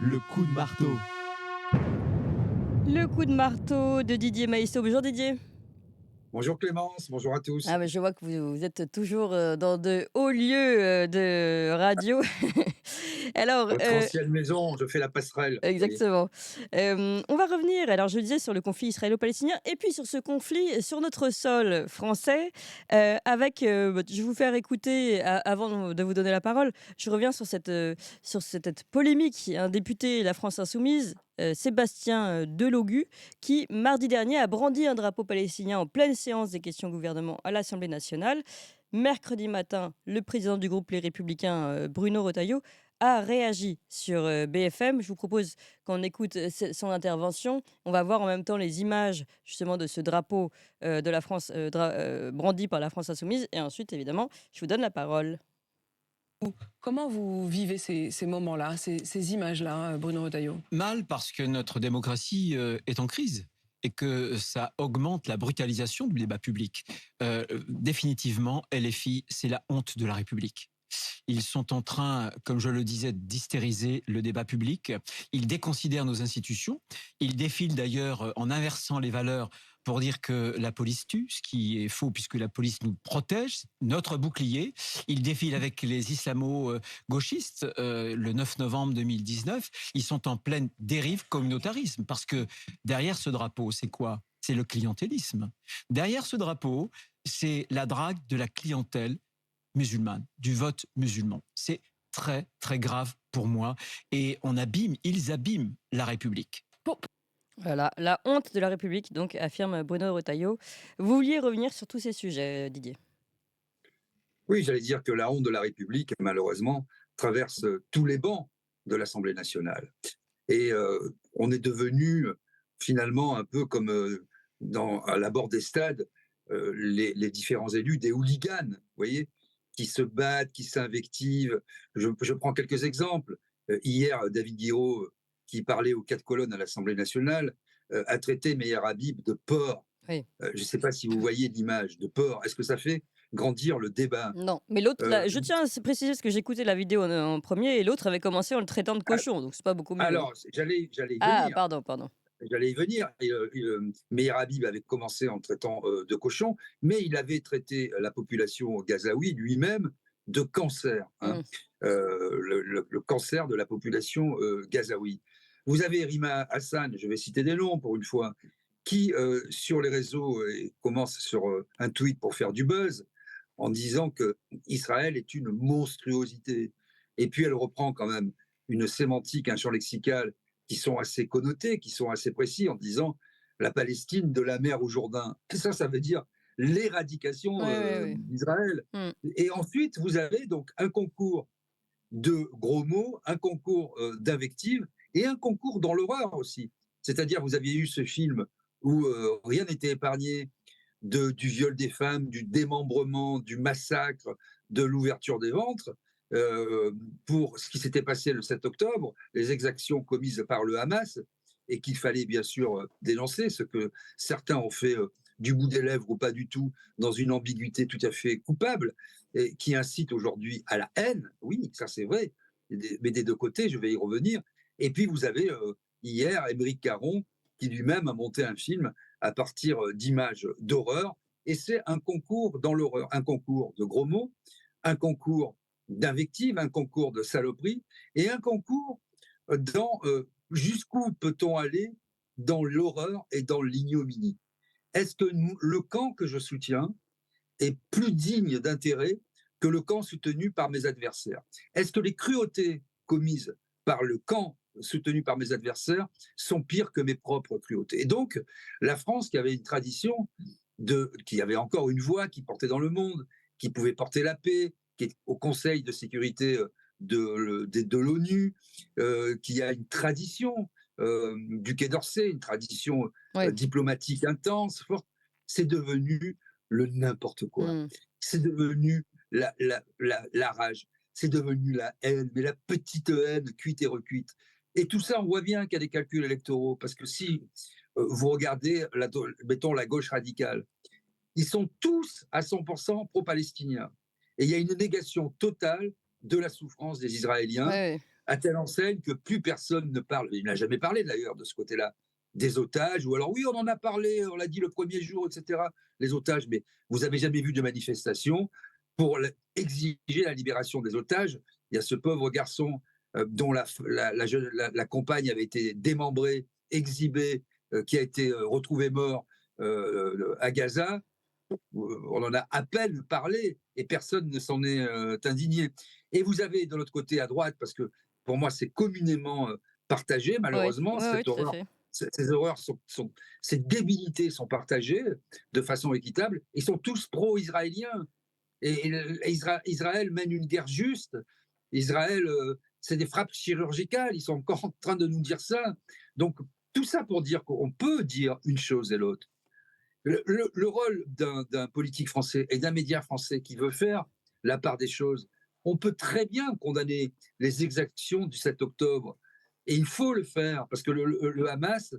Le coup de marteau. Le coup de marteau de Didier Maïsso. Bonjour Didier. Bonjour Clémence, bonjour à tous. Ah mais je vois que vous êtes toujours, dans de hauts lieux, de radio. Alors, Votre ancienne maison, je fais la passerelle, vous voyez. exactement. On va revenir, alors je le disais, sur le conflit israélo-palestinien et puis sur ce conflit sur notre sol français, avec, je vais vous faire écouter avant de vous donner la parole. Je reviens sur cette polémique. Un député La France insoumise, Sébastien, Delogu, qui mardi dernier a brandi un drapeau palestinien en pleine séance des questions au gouvernement à l'Assemblée nationale. Mercredi matin, le président du groupe Les Républicains, Bruno Retailleau, a réagi sur BFM. Je vous propose qu'on écoute son intervention. On va voir en même temps les images justement de ce drapeau de la France, brandi par la France insoumise. Et ensuite, évidemment, je vous donne la parole. Comment vous vivez ces moments-là, ces images-là, Bruno Retailleau? Mal, parce que notre démocratie est en crise et que ça augmente la brutalisation du débat public. Définitivement, LFI, c'est la honte de la République. Ils sont en train, comme je le disais, d'hystériser le débat public. Ils déconsidèrent nos institutions. Ils défilent d'ailleurs en inversant les valeurs pour dire que la police tue, ce qui est faux puisque la police nous protège, notre bouclier. Ils défilent avec les islamo-gauchistes le 9 novembre 2019. Ils sont en pleine dérive communautarisme parce que derrière ce drapeau, c'est quoi? C'est le clientélisme. Derrière ce drapeau, c'est la drague de la clientèle musulmane, du vote musulman. C'est très, très grave pour moi. Et ils abîment la République. Voilà, la honte de la République, donc, affirme Bruno Retailleau. Vous vouliez revenir sur tous ces sujets, Didier? Oui, j'allais dire que la honte de la République, malheureusement, traverse tous les bancs de l'Assemblée nationale. Et on est devenu finalement un peu comme à l'abord des stades, les différents élus, des hooligans, vous voyez, qui se battent, qui s'invectivent. Je prends quelques exemples. Hier, David Guiraud, qui parlait aux quatre colonnes à l'Assemblée nationale, a traité Meyer Habib de porc. Oui. Je ne sais pas si vous voyez l'image de porc. Est-ce que ça fait grandir le débat? Non, mais l'autre, Euh, je tiens à préciser parce que j'écouté la vidéo en premier et l'autre avait commencé en le traitant de cochon, donc c'est pas beaucoup mieux, hein. alors, j'allais y Ah, venir. pardon. J'allais y venir. Meir Habib avait commencé en traitant de cochon, mais il avait traité la population gazaoui lui-même de cancer, hein, Mmh. le cancer de la population gazaoui. Vous avez Rima Hassan, je vais citer des noms pour une fois, qui sur les réseaux commence sur un tweet pour faire du buzz en disant que Israël est une monstruosité. Et puis elle reprend quand même une sémantique, un champ lexical qui sont assez connotés, qui sont assez précis, en disant la Palestine de la mer au Jourdain. Ça veut dire l'éradication Oui. d'Israël. Mmh. Et ensuite, vous avez donc un concours de gros mots, un concours d'invectives et un concours dans l'horreur aussi. C'est-à-dire, vous aviez eu ce film où rien n'était épargné du viol des femmes, du démembrement, du massacre, de l'ouverture des ventres, pour ce qui s'était passé le 7 octobre, les exactions commises par le Hamas, et qu'il fallait bien sûr dénoncer, ce que certains ont fait du bout des lèvres ou pas du tout, dans une ambiguïté tout à fait coupable, et qui incite aujourd'hui à la haine. Oui, ça c'est vrai, mais des deux côtés, je vais y revenir. Et puis vous avez hier Émeric Caron, qui lui-même a monté un film à partir d'images d'horreur. Et c'est un concours dans l'horreur, un concours de gros mots, un concours d'invectives, un concours de saloperies et un concours dans jusqu'où peut-on aller dans l'horreur et dans l'ignominie. Est-ce que le camp que je soutiens est plus digne d'intérêt que le camp soutenu par mes adversaires? Est-ce que les cruautés commises par le camp soutenu par mes adversaires sont pires que mes propres cruautés? Et donc, la France, qui avait une tradition, qui avait encore une voix, qui portait dans le monde, qui pouvait porter la paix, qui est au Conseil de sécurité de l'ONU, qui a une tradition du Quai d'Orsay, une tradition Oui. diplomatique intense, forte, c'est devenu le n'importe quoi. Mmh. C'est devenu la rage, c'est devenu la haine, mais la petite haine cuite et recuite. Et tout ça, on voit bien qu'il y a des calculs électoraux, parce que si vous regardez, mettons, la gauche radicale, ils sont tous à 100% pro-palestiniens. Et il y a une négation totale de la souffrance des Israéliens, Ouais. à telle enseigne que plus personne ne parle. Il n'a jamais parlé d'ailleurs de ce côté-là, des otages, ou alors oui, on en a parlé, on l'a dit le premier jour, etc. Les otages, mais vous n'avez jamais vu de manifestation pour exiger la libération des otages. Il y a ce pauvre garçon dont la compagne avait été démembrée, exhibée, qui a été retrouvé mort à Gaza. On en a à peine parlé et personne ne s'en est indigné. Et vous avez de l'autre côté à droite, parce que pour moi c'est communément partagé, Oui, malheureusement, oui, oui, cette tout à horreur, fait. ces horreurs ces débilités sont partagées de façon équitable. Ils sont tous pro-israéliens. Israël mène une guerre juste. Israël, c'est des frappes chirurgicales. Ils sont encore en train de nous dire ça. Donc, tout ça pour dire qu'on peut dire une chose et l'autre. Le rôle d'un politique français et d'un média français qui veut faire la part des choses, on peut très bien condamner les exactions du 7 octobre. Et il faut le faire, parce que le Hamas,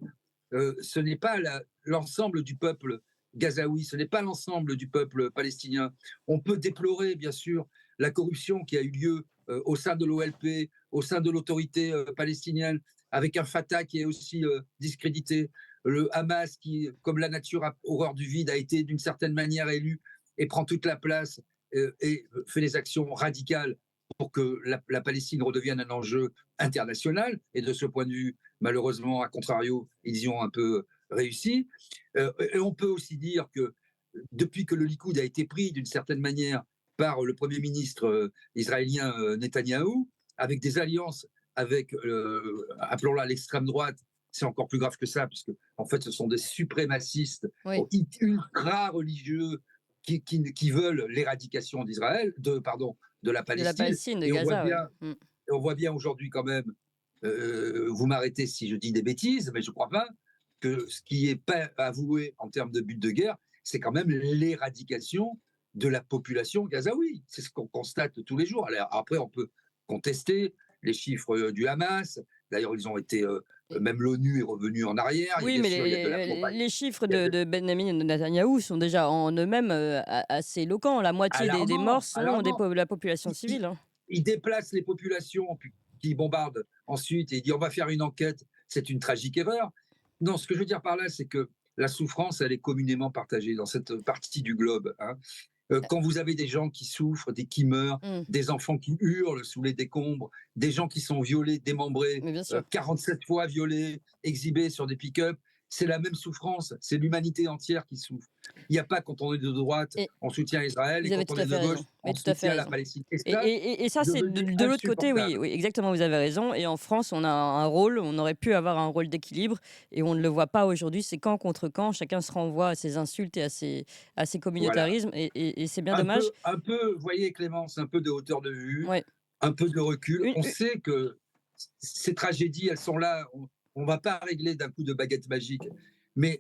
ce n'est pas l'ensemble du peuple gazaoui, ce n'est pas l'ensemble du peuple palestinien. On peut déplorer, bien sûr, la corruption qui a eu lieu au sein de l'OLP, au sein de l'autorité palestinienne, avec un Fatah qui est aussi discrédité, le Hamas qui, comme la nature a horreur du vide, a été d'une certaine manière élu et prend toute la place et fait des actions radicales pour que la Palestine redevienne un enjeu international. Et de ce point de vue, malheureusement, à contrario, ils y ont un peu réussi. Et on peut aussi dire que depuis que le Likoud a été pris d'une certaine manière par le Premier ministre israélien Netanyahou, avec des alliances avec, appelons-la l'extrême droite, c'est encore plus grave que ça, puisque en fait ce sont des suprémacistes Oui, ultra religieux qui veulent l'éradication d'Israël, de la de la Palestine. Palestine, de Et Gaza, oui. Mm. on voit bien aujourd'hui quand même, vous m'arrêtez si je dis des bêtises, mais je ne crois pas que ce qui est pas avoué en termes de but de guerre, c'est quand même l'éradication de la population gazaoui. C'est ce qu'on constate tous les jours. Alors, après, on peut contester les chiffres du Hamas. D'ailleurs, ils ont été, même l'ONU est revenue en arrière. Oui, Bien mais sûr, il y a de la propagande. les chiffres Il y a de Benjamin Netanyahou sont déjà en eux-mêmes assez éloquents. La moitié des morts alarmant, sont alarmant. la population Il, il- civile, hein. il déplace les populations qui bombardent ensuite et il dit on va faire une enquête. C'est une tragique erreur. Non, ce que je veux dire par là, c'est que la souffrance, elle est communément partagée dans cette partie du globe, hein. Quand vous avez des gens qui souffrent, qui meurent, Mm. des enfants qui hurlent sous les décombres, des gens qui sont violés, démembrés, Mais bien sûr. 47 fois violés, exhibés sur des pick-up, c'est la même souffrance, c'est l'humanité entière qui souffre. Il n'y a pas quand on est de droite, Et on soutient Israël, et vous avez quand on tout est à fait de gauche, raison. Mais on tout à fait soutient la raison. Palestine. Et Et, ça, et, et, et ça, c'est c'est devenu de l'autre côté, oui, insupportable. oui, exactement, vous avez raison. Et en France, on a un rôle, on aurait pu avoir un rôle d'équilibre, et on ne le voit pas aujourd'hui. C'est camp contre camp, chacun se renvoie à ses insultes et à ses Voilà. communautarismes, et c'est bien dommage. Vous voyez Clémence, un peu de hauteur de vue, Ouais. un peu de recul. Une- On une- sait que ces tragédies, elles sont là. On ne va pas régler d'un coup de baguette magique. Mais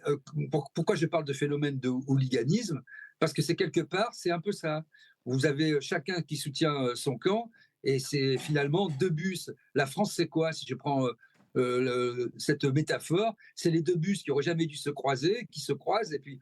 pourquoi je parle de phénomène de hooliganisme? Parce que c'est quelque part, c'est un peu ça. Vous avez chacun qui soutient son camp, et c'est finalement deux bus. La France, c'est quoi? Si je prends cette métaphore, c'est les deux bus qui n'auraient jamais dû se croiser, qui se croisent, et puis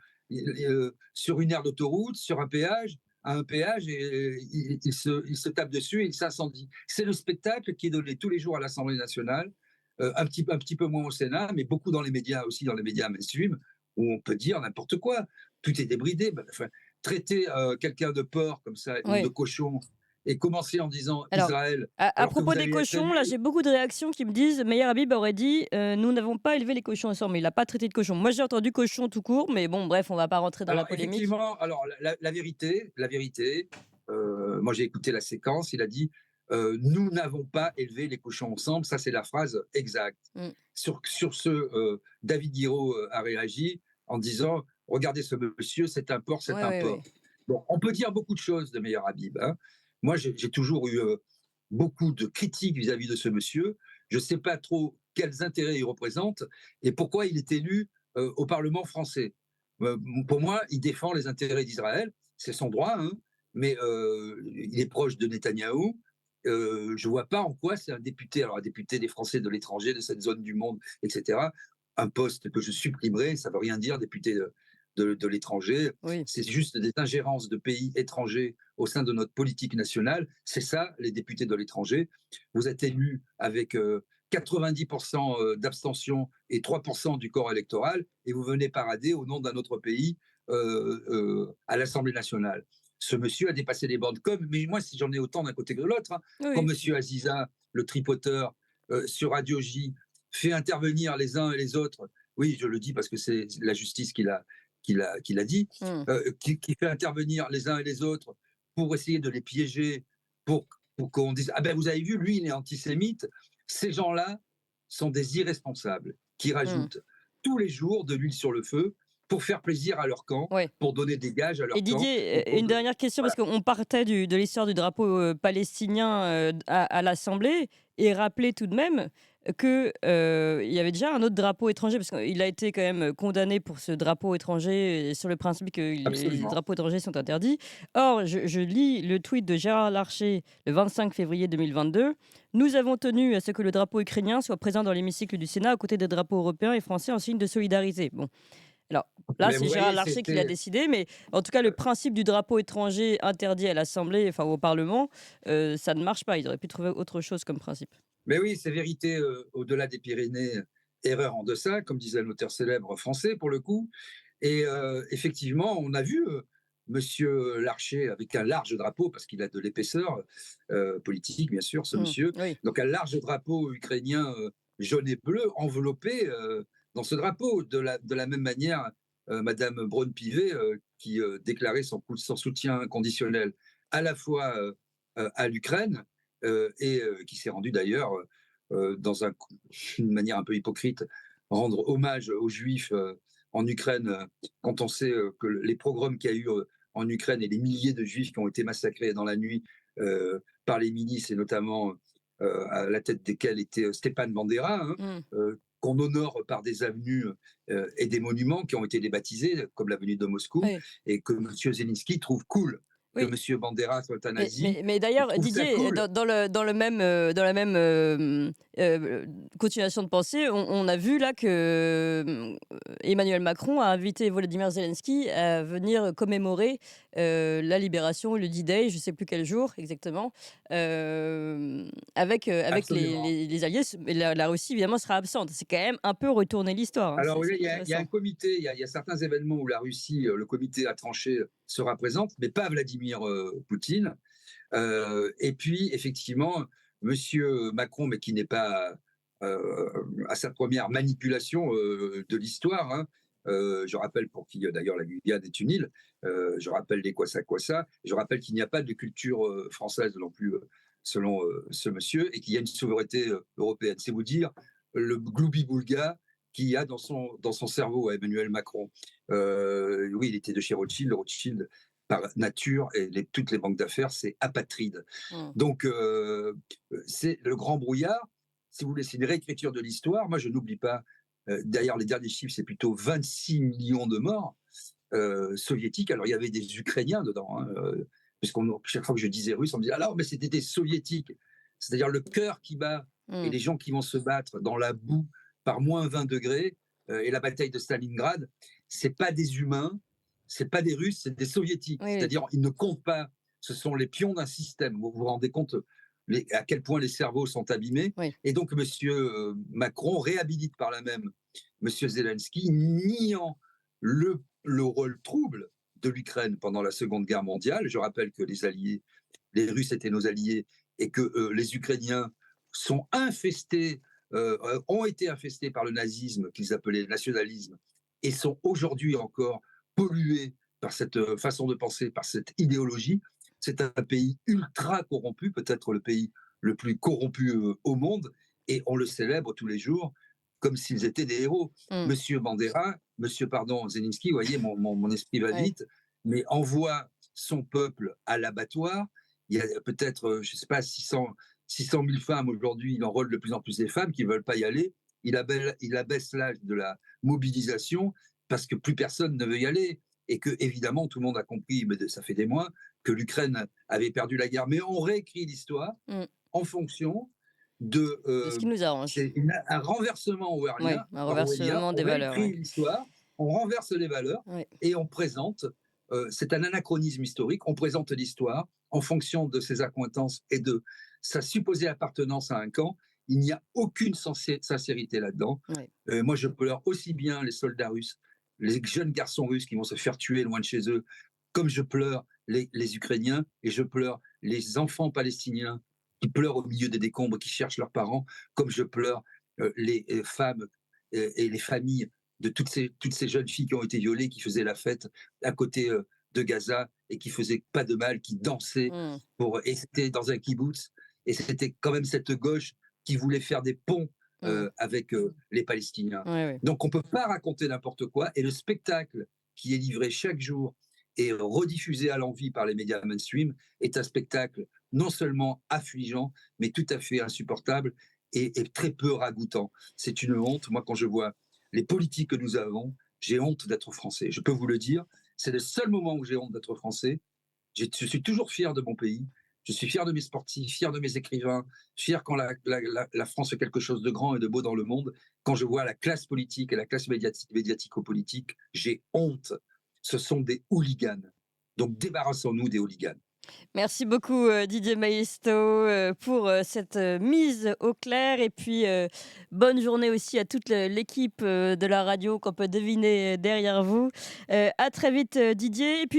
sur une aire d'autoroute, sur un péage, à un péage, et ils se tapent dessus et ils s'incendient. C'est le spectacle qui est donné tous les jours à l'Assemblée nationale, un petit peu moins au Sénat, mais beaucoup dans les médias aussi, dans les médias mainstream, où on peut dire n'importe quoi. Tout est débridé. Enfin, traiter quelqu'un de porc comme ça, ou de ouais. cochon, et commencer en disant Alors, Israël, à alors que propos vous des allez être cochons, là, élu. j'ai beaucoup de réactions qui me disent Meyer Habib aurait dit nous n'avons pas élevé les cochons ensemble, mais il n'a pas traité de cochon. Moi, j'ai entendu cochon tout court, mais bon, bref, on va pas rentrer dans la Alors polémique. effectivement, alors la vérité, moi j'ai écouté la séquence, il a dit nous n'avons pas élevé les cochons ensemble, ça c'est la phrase exacte. Mm. Sur ce, David Guiraud a réagi en disant regardez ce monsieur, c'est un porc, c'est Ouais, un ouais, ouais. porc. Bon, on peut dire beaucoup de choses de Meyer Habib, hein. Moi j'ai toujours eu beaucoup de critiques vis-à-vis de ce monsieur. Je ne sais pas trop quels intérêts il représente et pourquoi il est élu au Parlement français. Pour moi, il défend les intérêts d'Israël, c'est son droit, hein, mais il est proche de Netanyahou. Je ne vois pas en quoi c'est un député, alors un député des Français de l'étranger, de cette zone du monde, etc. Un poste que je supprimerai, ça ne veut rien dire, député de l'étranger. Oui. C'est juste des ingérences de pays étrangers au sein de notre politique nationale. C'est ça, les députés de l'étranger. Vous êtes élus avec 90% d'abstention et 3% du corps électoral, et vous venez parader au nom d'un autre pays à l'Assemblée nationale. Ce monsieur a dépassé les bornes comme, mais moi, si j'en ai autant d'un côté que de l'autre, hein, quand Oui. monsieur Aziza, le tripoteur, sur Radio J, fait intervenir les uns et les autres, oui, je le dis parce que c'est la justice qui l'a dit, Mmh. qui fait intervenir les uns et les autres pour essayer de les piéger, pour, pour qu'on dise, ah ben vous avez vu, lui, il est antisémite. Ces gens-là sont des irresponsables qui Mmh. rajoutent tous les jours de l'huile sur le feu pour faire plaisir à leur camp, Ouais. pour donner des gages à Et leur camp. Et Didier, pour... une dernière question parce Voilà. qu'on partait de l'histoire du drapeau, palestinien, à l'Assemblée et rappeler tout de même que, il y avait déjà un autre drapeau étranger parce qu'il a été quand même condamné pour ce drapeau étranger et sur le principe que les Absolument. drapeaux étrangers sont interdits. Or, je lis le tweet de Gérard Larcher le 25 février 2022: «Nous avons tenu à ce que le drapeau ukrainien soit présent dans l'hémicycle du Sénat à côté des drapeaux européens et français en signe de solidarité». Bon, alors là, Mais c'est vous Gérard voyez, Larcher qui l'a c'était... décidé, mais en tout cas, le principe du drapeau étranger interdit à l'Assemblée, enfin au Parlement, ça ne marche pas. Ils auraient pu trouver autre chose comme principe. Mais oui, c'est vérité au-delà des Pyrénées, erreur en deçà, comme disait un auteur célèbre français pour le coup. Et effectivement, on a vu Monsieur Larcher avec un large drapeau, parce qu'il a de l'épaisseur politique, bien sûr, ce Mmh, monsieur. oui, Donc un large drapeau ukrainien jaune et bleu enveloppé dans ce drapeau. De la même manière, Madame Braun-Pivet qui déclarait son soutien inconditionnel à la fois à l'Ukraine et qui s'est rendu d'ailleurs dans une manière un peu hypocrite, rendre hommage aux Juifs en Ukraine, quand on sait que les pogroms qu'il y a eu en Ukraine et les milliers de Juifs qui ont été massacrés dans la nuit par les milices, et notamment à la tête desquels était Stepan Bandera, hein, mmh, qu'on honore par des avenues et des monuments qui ont été débaptisés, comme l'avenue de Moscou, oui, et que M. Zelensky trouve cool que oui. M. Bandera soit un Mais nazi. mais mais Il d'ailleurs, trouve ça Didier, cool. dans la même, continuation de pensée, on a vu là que, Emmanuel Macron a invité Volodymyr Zelensky à venir commémorer, la libération, le D-Day, je ne sais plus quel jour exactement, avec Absolument. les alliés. Mais la Russie évidemment sera absente. C'est quand même un peu retourner l'histoire, hein, Alors, c'est oui, il y a un intéressant. comité, il y a certains événements où la Russie, le comité a tranché, sera présente, mais pas Vladimir Poutine. Et puis, effectivement, Monsieur Macron, mais qui n'est pas à sa première manipulation de l'histoire, hein, je rappelle pour qui d'ailleurs la Guyane est une île, je rappelle les Kwassa, je rappelle qu'il n'y a pas de culture française non plus, selon ce monsieur, et qu'il y a une souveraineté européenne. C'est vous dire le gloubi-boulga qu'il y a dans son cerveau à Emmanuel Macron. Oui, il était de chez Rothschild. Rothschild, par nature, et toutes les banques d'affaires, c'est apatride. Mmh. Donc, c'est le grand brouillard. Si vous voulez, c'est une réécriture de l'histoire. Moi, je n'oublie pas, d'ailleurs, les derniers chiffres, c'est plutôt 26 millions de morts soviétiques. Alors, il y avait des Ukrainiens dedans, hein, puisqu'on, chaque fois que je disais russe, on me disait, alors, mais c'était des soviétiques. C'est-à-dire le cœur qui bat et Mmh. les gens qui vont se battre dans la boue par moins 20 degrés, et la bataille de Stalingrad, c'est pas des humains, c'est pas des Russes, c'est des Soviétiques. Oui, oui. C'est-à-dire, ils ne comptent pas. Ce sont les pions d'un système. Vous vous rendez compte à quel point les cerveaux sont abîmés. Oui. Et donc, M. Macron réhabilite par là même M. Zelensky, niant le rôle trouble de l'Ukraine pendant la Seconde Guerre mondiale. Je rappelle que les Russes étaient nos alliés, et que les Ukrainiens sont infestés, ont été infestés par le nazisme qu'ils appelaient le nationalisme, et sont aujourd'hui encore pollués par cette façon de penser, par cette idéologie. C'est un pays ultra corrompu, peut-être le pays le plus corrompu au monde, et on le célèbre tous les jours comme s'ils étaient des héros. Mmh. Monsieur Bandera, monsieur, pardon, Zelensky, vous voyez, mon esprit va Ouais. vite, mais envoie son peuple à l'abattoir. Il y a peut-être, je ne sais pas, 600 000 femmes aujourd'hui, il enrôle de plus en plus des femmes qui ne veulent pas y aller. Il abaisse l'âge de la mobilisation parce que plus personne ne veut y aller, et que, évidemment, tout le monde a compris, mais ça fait des mois, que l'Ukraine avait perdu la guerre. Mais on réécrit l'histoire Mmh. en fonction de. De ce qui nous arrange. C'est un renversement Oui, un orwellien. renversement On des valeurs, réécrit ouais. l'histoire on renverse les valeurs Ouais. et on présente, c'est un anachronisme historique, on présente l'histoire en fonction de ses accointances et de sa supposée appartenance à un camp. Il n'y a aucune sincérité là-dedans. Ouais. Moi, je pleure aussi bien les soldats russes, les jeunes garçons russes qui vont se faire tuer loin de chez eux, comme je pleure les Ukrainiens et je pleure les enfants palestiniens qui pleurent au milieu des décombres, qui cherchent leurs parents, comme je pleure les femmes et les familles de toutes ces jeunes filles qui ont été violées, qui faisaient la fête à côté de Gaza et qui faisaient pas de mal, qui dansaient Mmh. et c'était dans un kibbutz et c'était quand même cette gauche qui voulait faire des ponts Mmh. avec les Palestiniens. Ouais, ouais. Donc on peut pas raconter n'importe quoi et le spectacle qui est livré chaque jour et rediffusé à l'envi par les médias mainstream est un spectacle non seulement affligeant, mais tout à fait insupportable et très peu ragoûtant. C'est une honte. Moi, quand je vois les politiques que nous avons, j'ai honte d'être français. Je peux vous le dire, c'est le seul moment où j'ai honte d'être français. Je suis toujours fier de mon pays. Je suis fier de mes sportifs, fier de mes écrivains, fier quand la France fait quelque chose de grand et de beau dans le monde. Quand je vois la classe politique et la classe médiatico-politique, j'ai honte. Ce sont des hooligans. Donc débarrassons-nous des hooligans. Merci beaucoup, Didier Maisto, pour, cette, mise au clair et puis, bonne journée aussi à toute l'équipe, de la radio qu'on peut deviner derrière vous. À très vite, Didier et puis